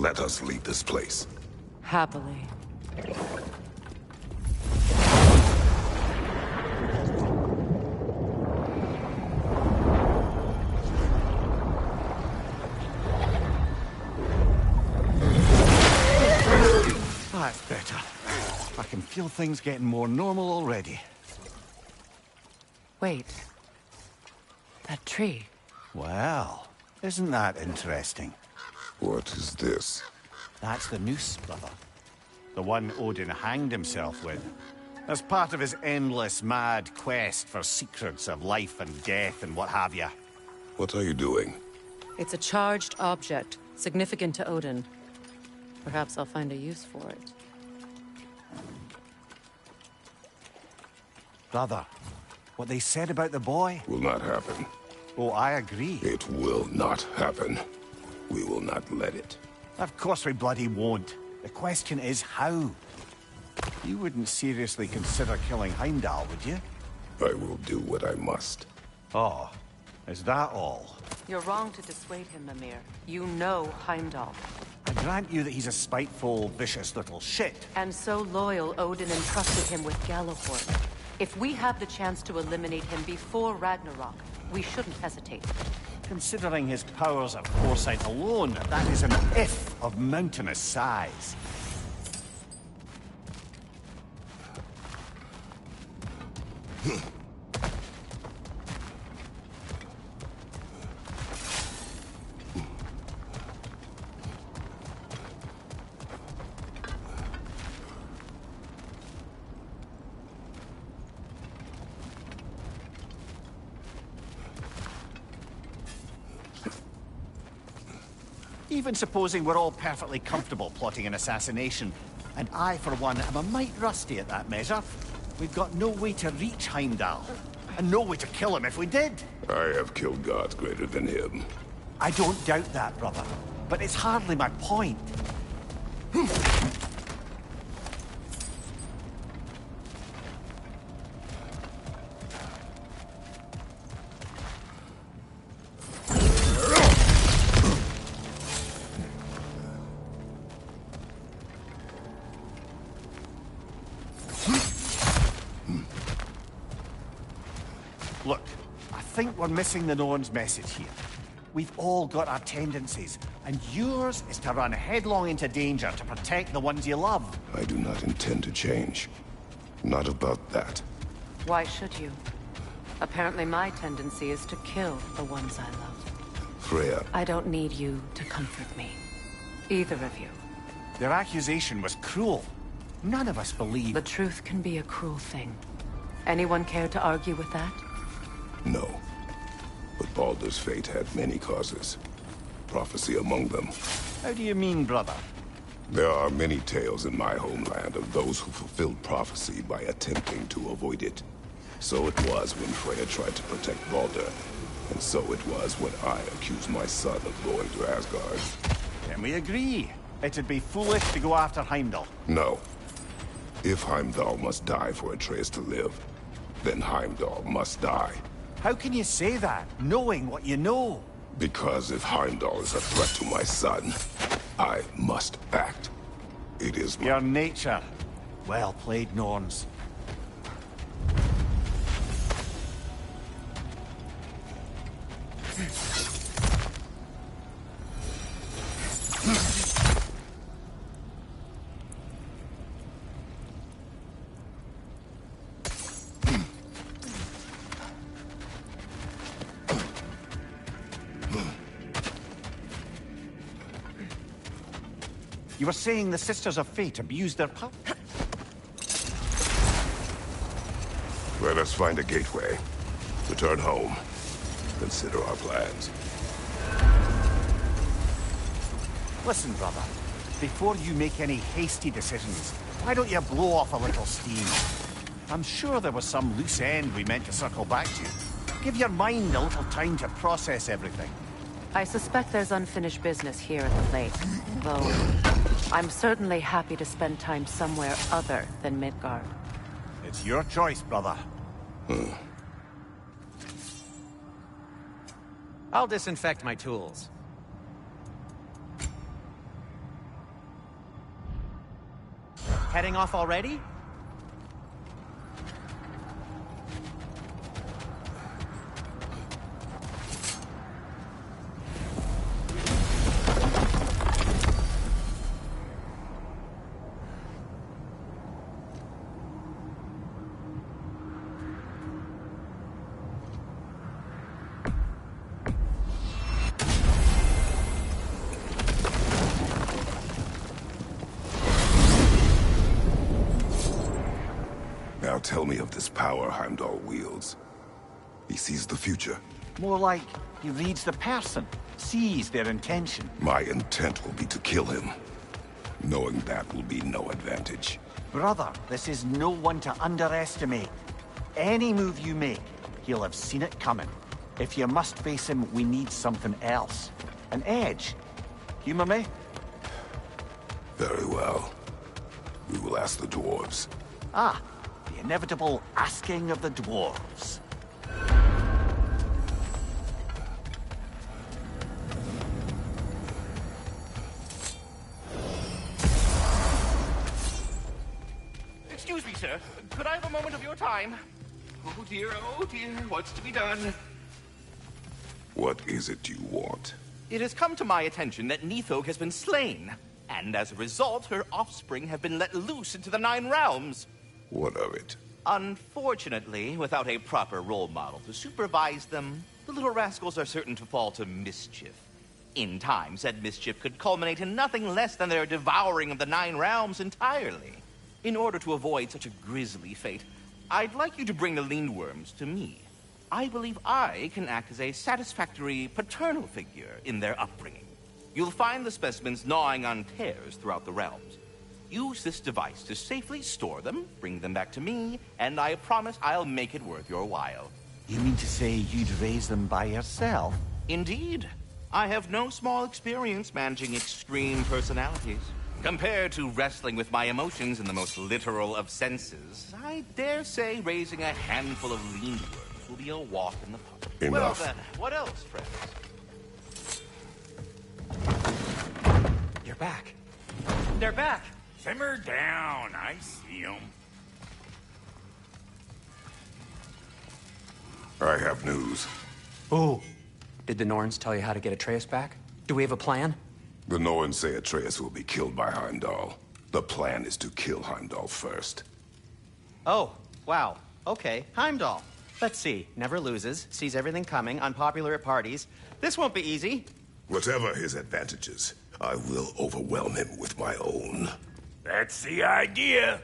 Let us leave this place. Happily. That's better. I can feel things getting more normal already. Wait. That tree. Well, isn't that interesting? What is this? That's the noose, brother. The one Odin hanged himself with. As part of his endless, mad quest for secrets of life and death and what have you. What are you doing? It's a charged object, significant to Odin. Perhaps I'll find a use for it. Brother, what they said about the boy? Will not happen. Oh, I agree. It will not happen. We will not let it. Of course we bloody won't. The question is how? You wouldn't seriously consider killing Heimdall, would you? I will do what I must. Oh, is that all? You're wrong to dissuade him, Mimir. You know Heimdall. I grant you that he's a spiteful, vicious little shit. And so loyal, Odin entrusted him with Gjallarhorn. If we have the chance to eliminate him before Ragnarok, we shouldn't hesitate. Considering his powers of foresight alone, that is an if of mountainous size. Even supposing we're all perfectly comfortable plotting an assassination, and I, for one, am a mite rusty at that measure, we've got no way to reach Heimdall, and no way to kill him if we did. I have killed gods greater than him. I don't doubt that, brother, but it's hardly my point. Look, I think we're missing the Norn's message here. We've all got our tendencies, and yours is to run headlong into danger to protect the ones you love. I do not intend to change. Not about that. Why should you? Apparently my tendency is to kill the ones I love. Freya, I don't need you to comfort me. Either of you. Their accusation was cruel. None of us believe... The truth can be a cruel thing. Anyone care to argue with that? no. But Baldur's fate had many causes. Prophecy among them. How do you mean, brother? There are many tales in my homeland of those who fulfilled prophecy by attempting to avoid it. So it was when Freya tried to protect Baldur. And so it was when I accused my son of going to Asgard. Can we agree? It'd be foolish to go after Heimdall. No. If Heimdall must die for Atreus to live, then Heimdall must die. How can you say that, knowing what you know? Because if Heimdall is a threat to my son, I must act. It is my... Your nature. Well played, Norns. You were saying the Sisters of Fate abused their power? Let us find a gateway. Return home. Consider our plans. Listen, brother. Before you make any hasty decisions, why don't you blow off a little steam? I'm sure there was some loose end we meant to circle back to. Give your mind a little time to process everything. I suspect there's unfinished business here at the lake, though I'm certainly happy to spend time somewhere other than Midgard. It's your choice, brother. I'll disinfect my tools. Heading off already? Now tell me of this power Heimdall wields. He sees the future. More like he reads the person, sees their intention. My intent will be to kill him. Knowing that will be no advantage. Brother, this is no one to underestimate. Any move you make, he'll have seen it coming. If you must face him, we need something else. An edge. Humor me? Very well. We will ask the dwarves. Ah, the inevitable asking of the dwarves. Excuse me, sir. Could I have a moment of your time? Oh dear, what's to be done? What is it you want? It has come to my attention that Nithog has been slain, and as a result, her offspring have been let loose into the Nine Realms. What of it? Unfortunately, without a proper role model to supervise them, the little rascals are certain to fall to mischief. In time, said mischief could culminate in nothing less than their devouring of the Nine Realms entirely. In order to avoid such a grisly fate, I'd like you to bring the Lindworms to me. I believe I can act as a satisfactory paternal figure in their upbringing. You'll find the specimens gnawing on tears throughout the realms. Use this device to safely store them, bring them back to me, and I promise I'll make it worth your while. You mean to say you'd raise them by yourself? Indeed. I have no small experience managing extreme personalities. Compared to wrestling with my emotions in the most literal of senses, I dare say raising a handful of Lindworms will be a walk in the park. Enough. Well then, what else, friends? You're back. They're back. Simmer down. I see them. I have news. Oh. Did the Norns tell you how to get Atreus back? Do we have a plan? The Norns say Atreus will be killed by Heimdall. The plan is to kill Heimdall first. Oh, wow. Okay, Heimdall. Let's see. Never loses, sees everything coming, unpopular at parties. This won't be easy. Whatever his advantages, I will overwhelm him with my own. That's the idea.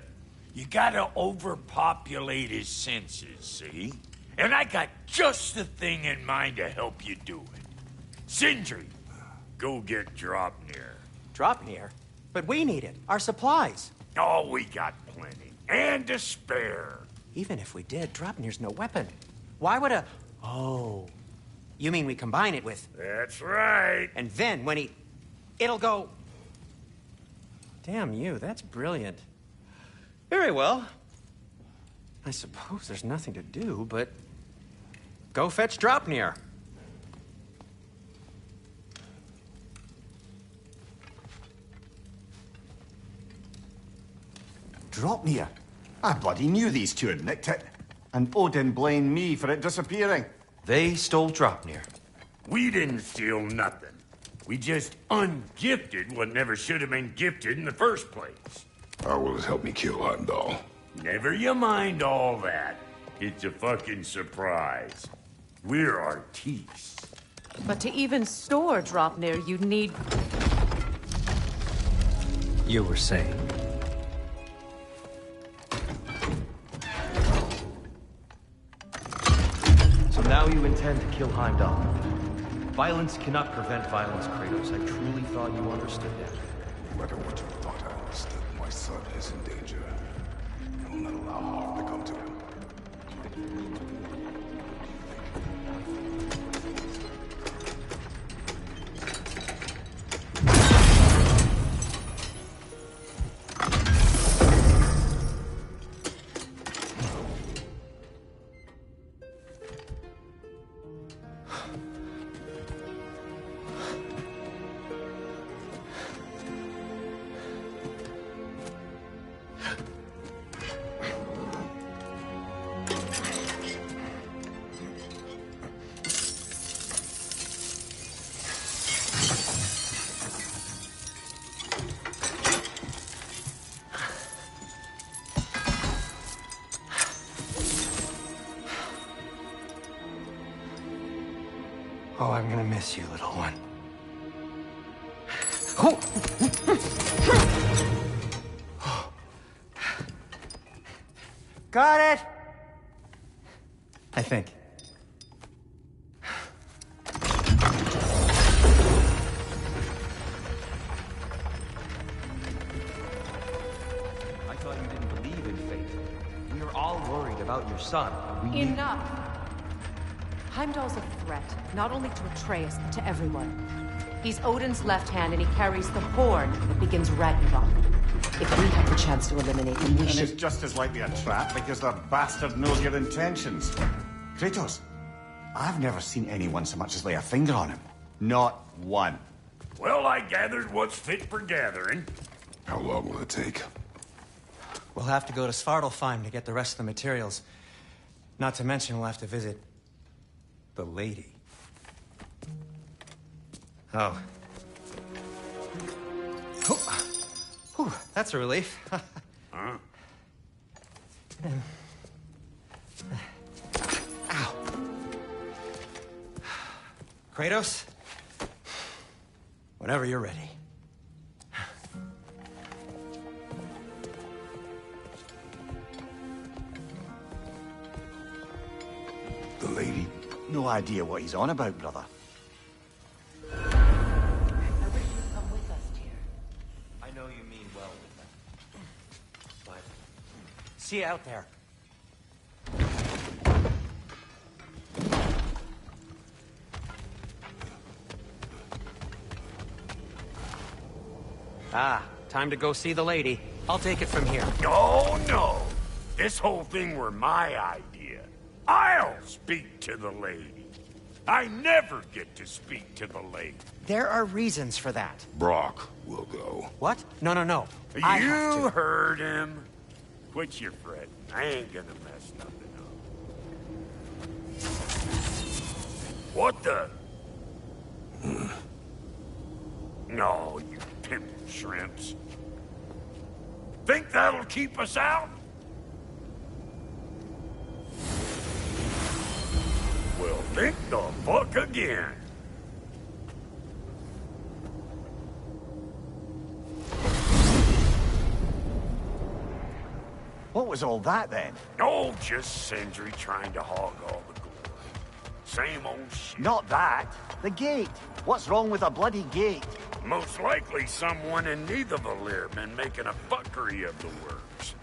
You gotta overpopulate his senses, see? And I got just the thing in mind to help you do it. Sindri, go get Dropnir. Dropnir? But we need it. Our supplies. Oh, we got plenty. And to spare. Even if we did, Dropnir's no weapon. Why would a... Oh. You mean we combine it with... That's right. And then when he... It'll go... Damn you, that's brilliant. Very well. I suppose there's nothing to do, but... Go fetch Dropnir. Dropnir? I bloody knew these two had nicked it. And Odin blamed me for it disappearing. They stole Dropnir. We didn't steal nothing. We just ungifted what never should have been gifted in the first place. How will it help me kill Heimdall? Never you mind all that. It's a fucking surprise. We're artistes. But to even store Dropnir, you'd need... You were saying. So now you intend to kill Heimdall. Violence cannot prevent violence, Kratos. I truly thought you understood that. No matter what you thought I understood, my son is in danger. I will not allow harm to come to him. Oh, I'm gonna miss you, little one. Got it! I think. I thought you didn't believe in fate. We are all worried about your son. We need... Enough! Heimdall's a threat, not only to Atreus, but to everyone. He's Odin's left hand, and he carries the horn that begins Ragnarok. If we have the chance to eliminate him, we And should... it's just as likely a trap because the bastard knows your intentions. Kratos, I've never seen anyone so much as lay a finger on him. Not one. Well, I gathered what's fit for gathering. How long will it take? We'll have to go to Svartalfheim to get the rest of the materials. Not to mention we'll have to visit... the lady. Oh. Whew, that's a relief. Huh? Ow. Kratos? Whenever you're ready. The lady? No idea what he's on about, brother. I wish you'd come with us, dear. I know you mean well with them. But See you out there. Ah, time to go see the lady. I'll take it from here. No, no. This whole thing were my idea. I'll speak to the lady. I never get to speak to the lady. There are reasons for that. Brock will go. What? No, no, no. I have You to. heard him. Quit your fretting. I ain't gonna mess nothing up. What the? No, you pimp shrimps. Think that'll keep us out? Well, think the fuck again. What was all that then? Oh, just Sindri trying to hog all the glory. Same old shit. Not that. The gate. What's wrong with a bloody gate? Most likely someone in Nidavellir been making a fuckery of the works.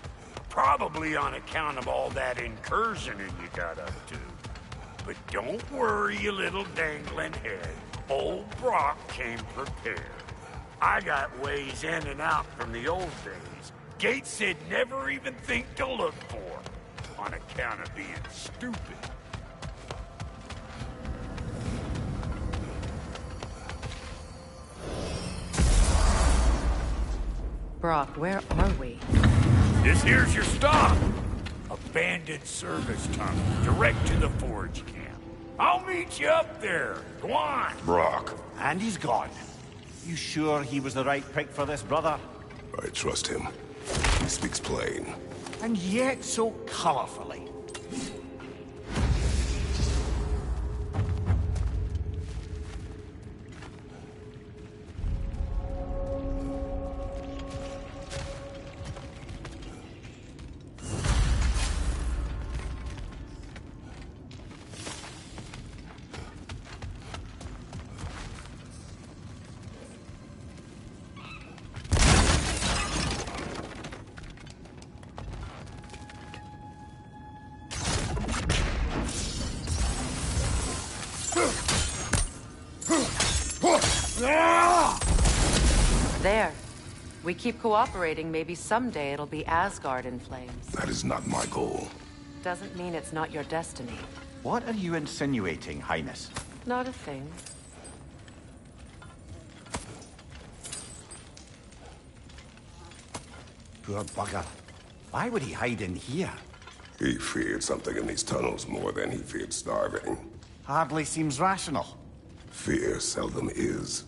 Probably on account of all that incursioning you got up to. But don't worry, you little dangling head. Old Brock came prepared. I got ways in and out from the old days. Gates he'd never even think to look for, on account of being stupid. Brock, where are we? This here's your stop. Abandoned service tunnel, direct to the forge camp. I'll meet you up there. Go on. Brock. And he's gone. You sure he was the right pick for this, brother? I trust him. He speaks plain. And yet so colorfully. There. We keep cooperating, maybe someday it'll be Asgard in flames. That is not my goal. Doesn't mean it's not your destiny. What are you insinuating, Highness? Not a thing. Poor bugger. Why would he hide in here? He feared something in these tunnels more than he feared starving. Hardly seems rational. Fear seldom is.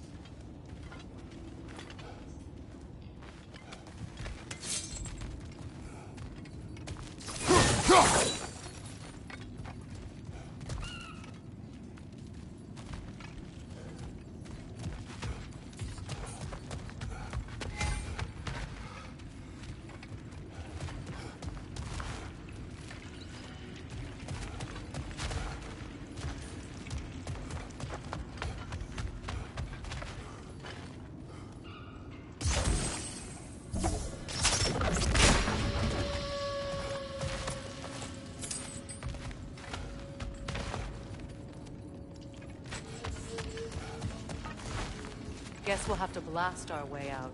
Guess we'll have to blast our way out.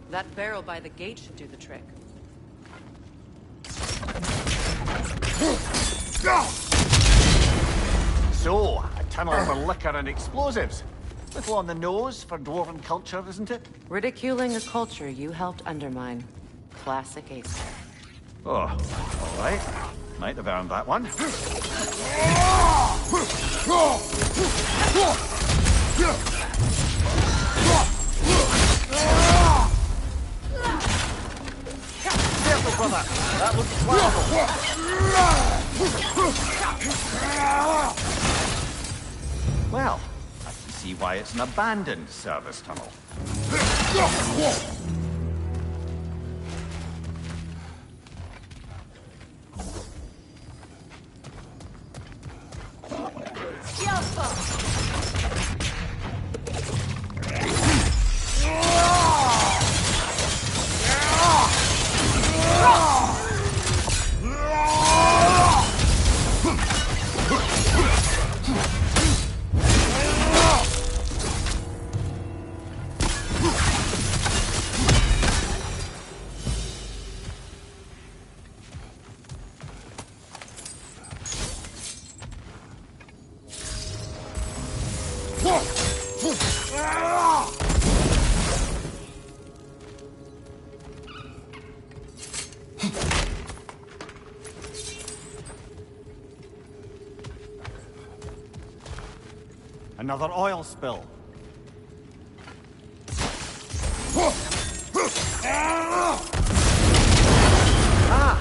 That barrel by the gate should do the trick. So, a tunnel for liquor and explosives. Little on the nose for dwarven culture, isn't it? Ridiculing a culture you helped undermine. Classic Ace. Oh, all right. Might have earned that one. Careful, brother. That looks flammable. Well, I can see why it's an abandoned service tunnel. Another oil spill. Ah!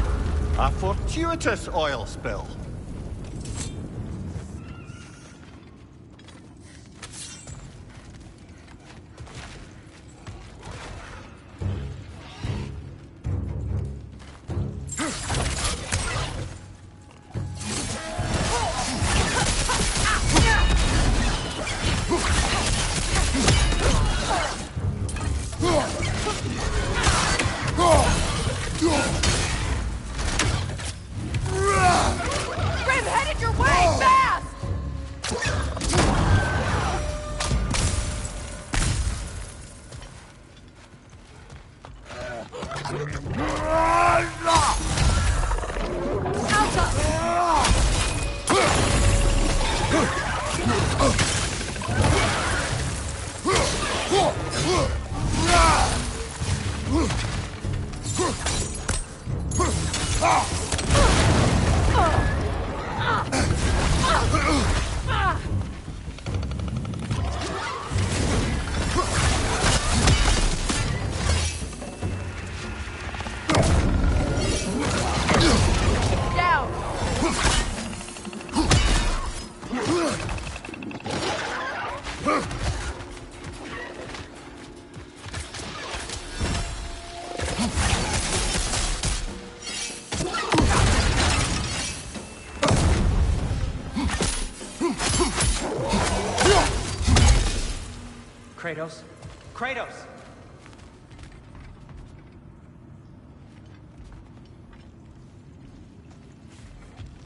A fortuitous oil spill. Grim, headed your way, fast! Down! Kratos? Kratos!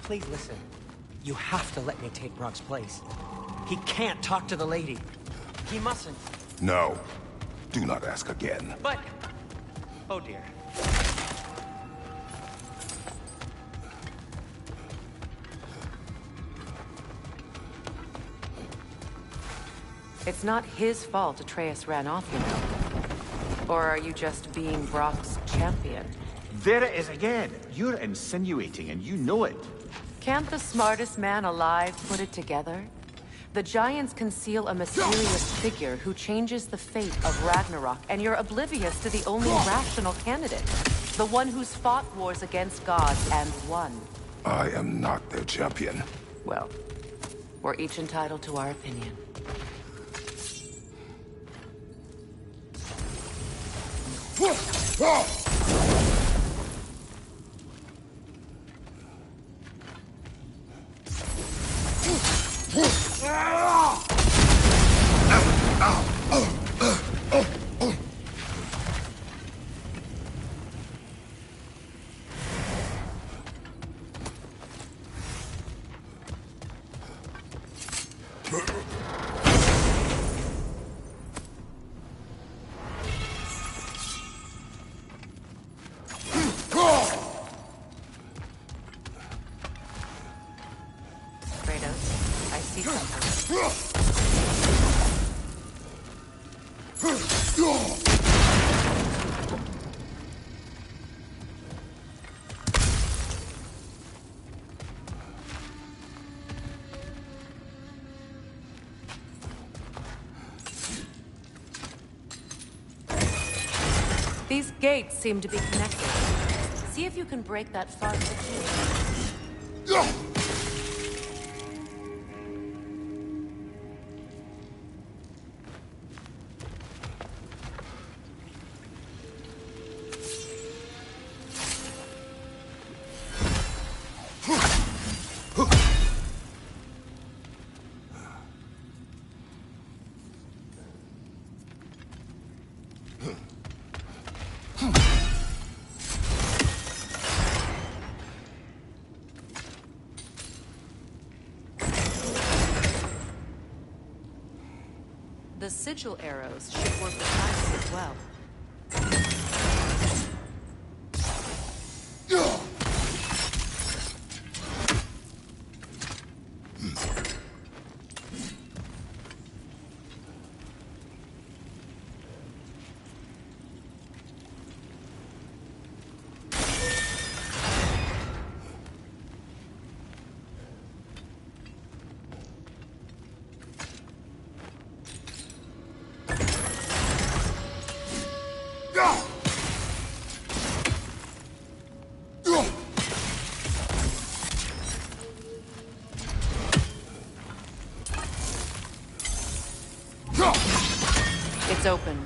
Please listen. You have to let me take Brock's place. He can't talk to the lady. He mustn't. No. Do not ask again. But... Oh dear. It's not his fault Atreus ran off, you know. Or are you just being Brock's champion? There it is again. You're insinuating and you know it. Can't the smartest man alive put it together? The Giants conceal a mysterious figure who changes the fate of Ragnarok, and you're oblivious to the only rational candidate. The one who's fought wars against gods and won. I am not their champion. Well, we're each entitled to our opinion. see something. These gates seem to be connected. See if you can break that far secure. The sigil arrows should work beside us as well. It's open.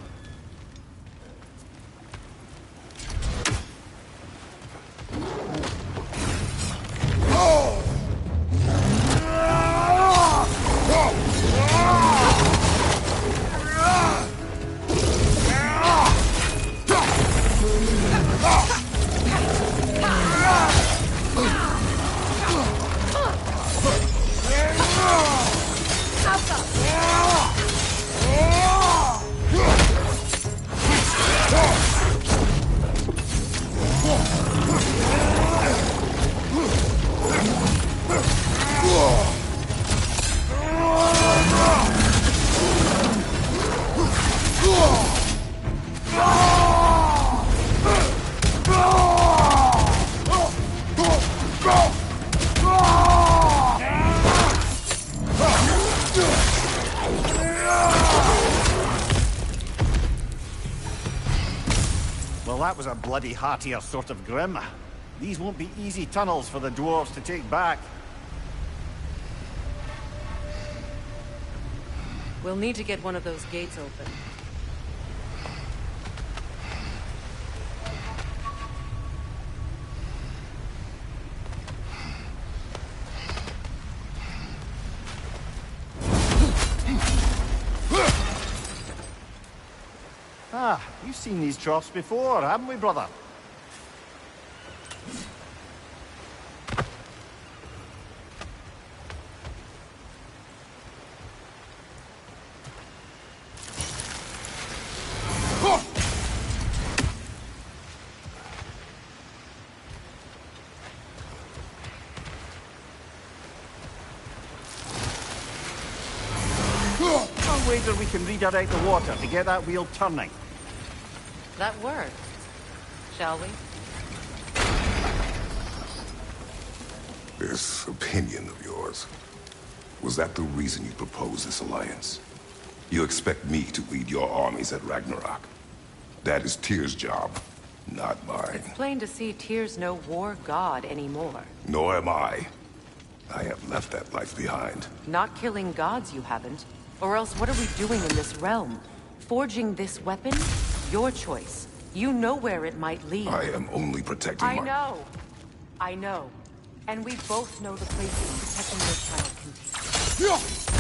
Well, that was a bloody heartier sort of grim. These won't be easy tunnels for the dwarves to take back. We'll need to get one of those gates open. Ah, we've seen these troughs before, haven't we, brother? I'll wager we can redirect the water to get that wheel turning. That worked. Shall we? This opinion of yours, was that the reason you proposed this alliance? You expect me to lead your armies at Ragnarok? That is Tyr's job, not mine. It's plain to see Tyr's no war god anymore. Nor am I. I have left that life behind. Not killing gods, you haven't. Or else what are we doing in this realm? Forging this weapon? Your choice. You know where it might lead. I am only protecting my... I know. And we both know the places protecting your child can take.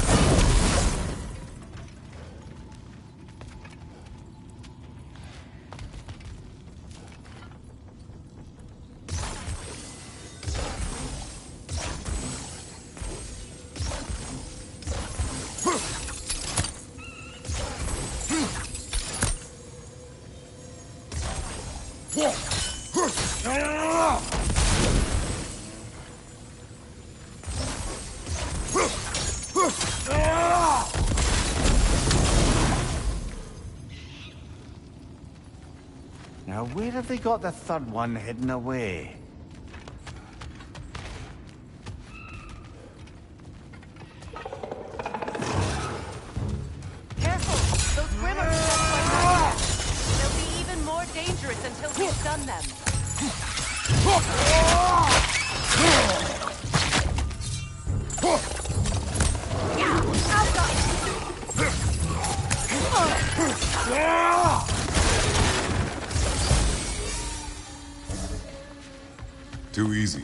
Now, where have they got the third one hidden away? Careful! Those Grimm are just like that. They'll be even more dangerous until we've done them. Too easy.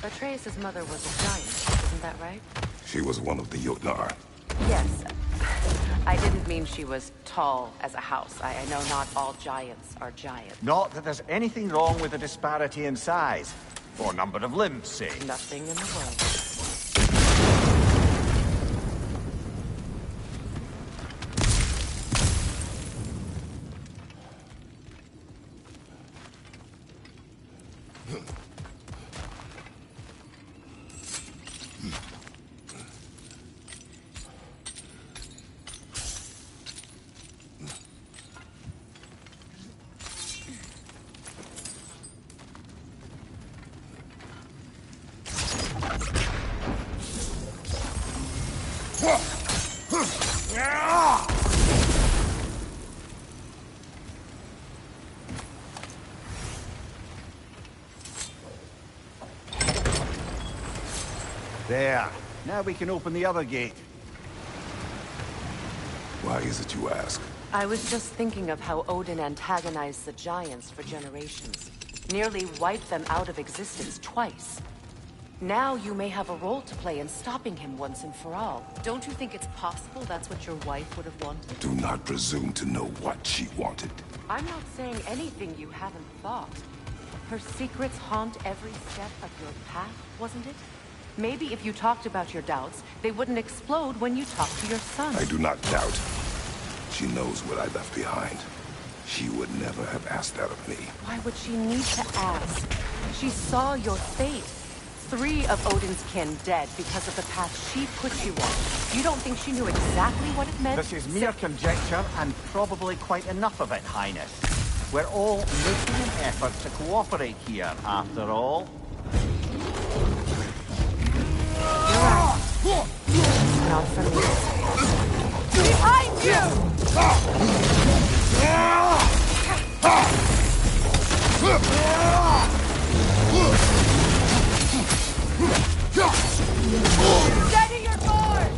Atreus' mother was a giant, isn't that right? She was one of the Jotnar. Yes. I didn't mean she was tall as a house. I know not all giants are giants. Not that there's anything wrong with the disparity in size. Or number of limbs, say. Nothing in the world. There. Now we can open the other gate. Why is it you ask? I was just thinking of how Odin antagonized the Giants for generations. Nearly wiped them out of existence twice. Now you may have a role to play in stopping him once and for all. Don't you think it's possible that's what your wife would have wanted? Do not presume to know what she wanted. I'm not saying anything you haven't thought. Her secrets haunt every step of your path, wasn't it? Maybe if you talked about your doubts, they wouldn't explode when you talked to your son. I do not doubt. She knows what I left behind. She would never have asked that of me. Why would she need to ask? She saw your fate. 3 of Odin's kin dead because of the path she put you on. You don't think she knew exactly what it meant? This is mere conjecture, and probably quite enough of it, Highness. We're all making an effort to cooperate here, after all. You're right. Not for me. Behind you! Steady your board!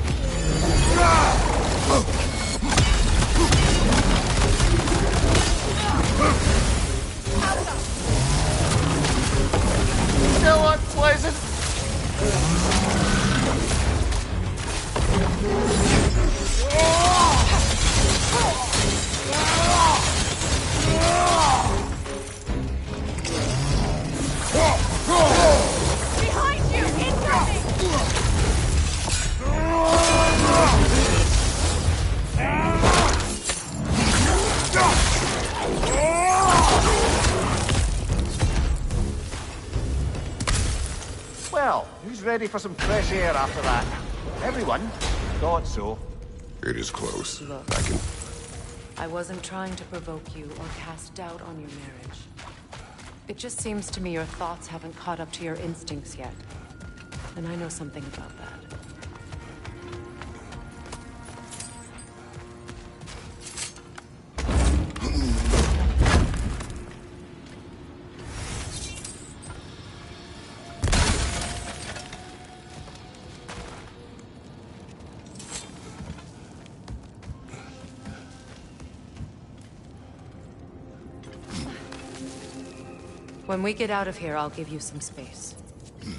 Still unpleasant. Behind you! Incoming! Well, who's ready for some fresh air after that? Everyone? Thought so. It is close. Look. I wasn't trying to provoke you or cast doubt on your marriage. It just seems to me your thoughts haven't caught up to your instincts yet. And I know something about that. When we get out of here, I'll give you some space.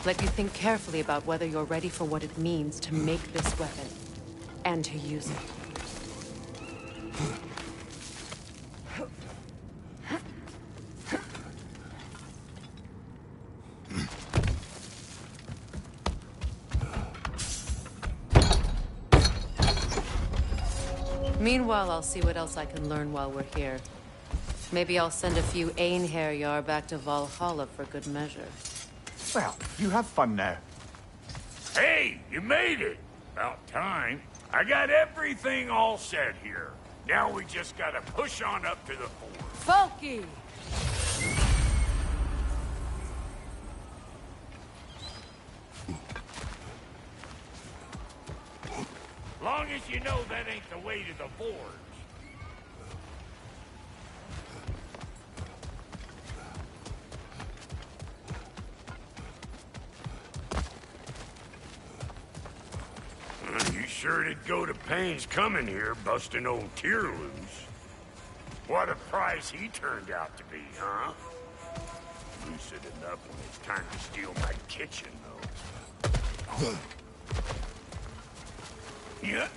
Let you think carefully about whether you're ready for what it means to make this weapon, and to use it. Meanwhile, I'll see what else I can learn while we're here. Maybe I'll send a few Einherjar back to Valhalla for good measure. Well, you have fun now. Hey, you made it! About time. I got everything all set here. Now we just gotta push on up to the fort. Folky! Long as you know that ain't the way to the forge. You sure did go to pains coming here, busting old Tyr loose. What a prize he turned out to be, huh? Lucid enough when it's time to steal my kitchen, though. Yeah.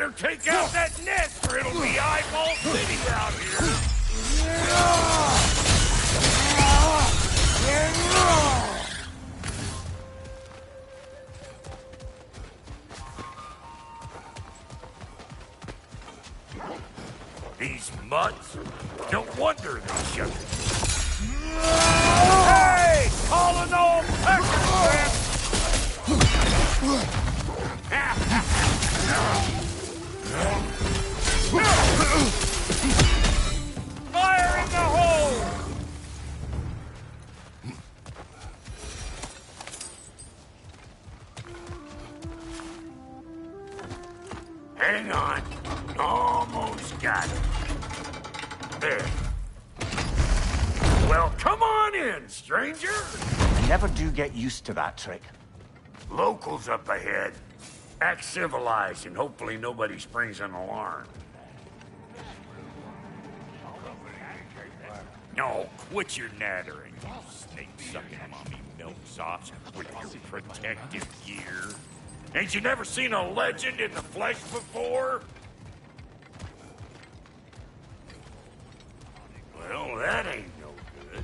better take out that nest or it'll be Eyeball City out here. These mutts? No wonder they shut it. Hey! All in all, Pecker! Fire in the hole! Hang on. Almost got it. There. Well, come on in, stranger. I never do get used to that trick. Locals up ahead. Act civilized and hopefully nobody springs an alarm. No, quit your nattering, you snake-sucking mommy milksops with your protective gear. Ain't you never seen a legend in the flesh before? Well, that ain't no good.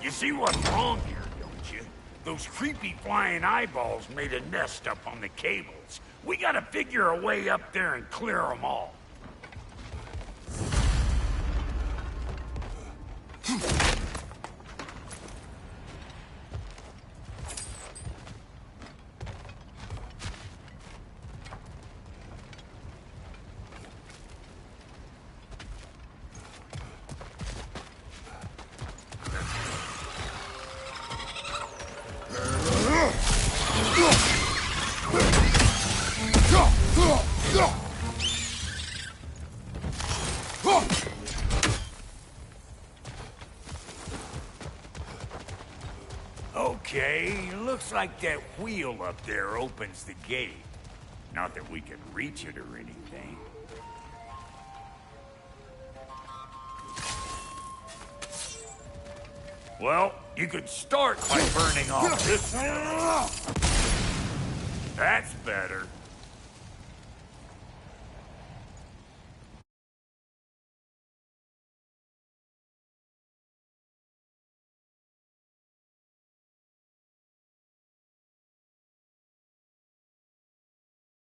You see what's wrong here, don't you? Those creepy flying eyeballs made a nest up on the cables. We gotta figure a way up there and clear them all. Okay, looks like that wheel up there opens the gate. Not that we can reach it or anything. Well, you could start by burning off this one. That's better.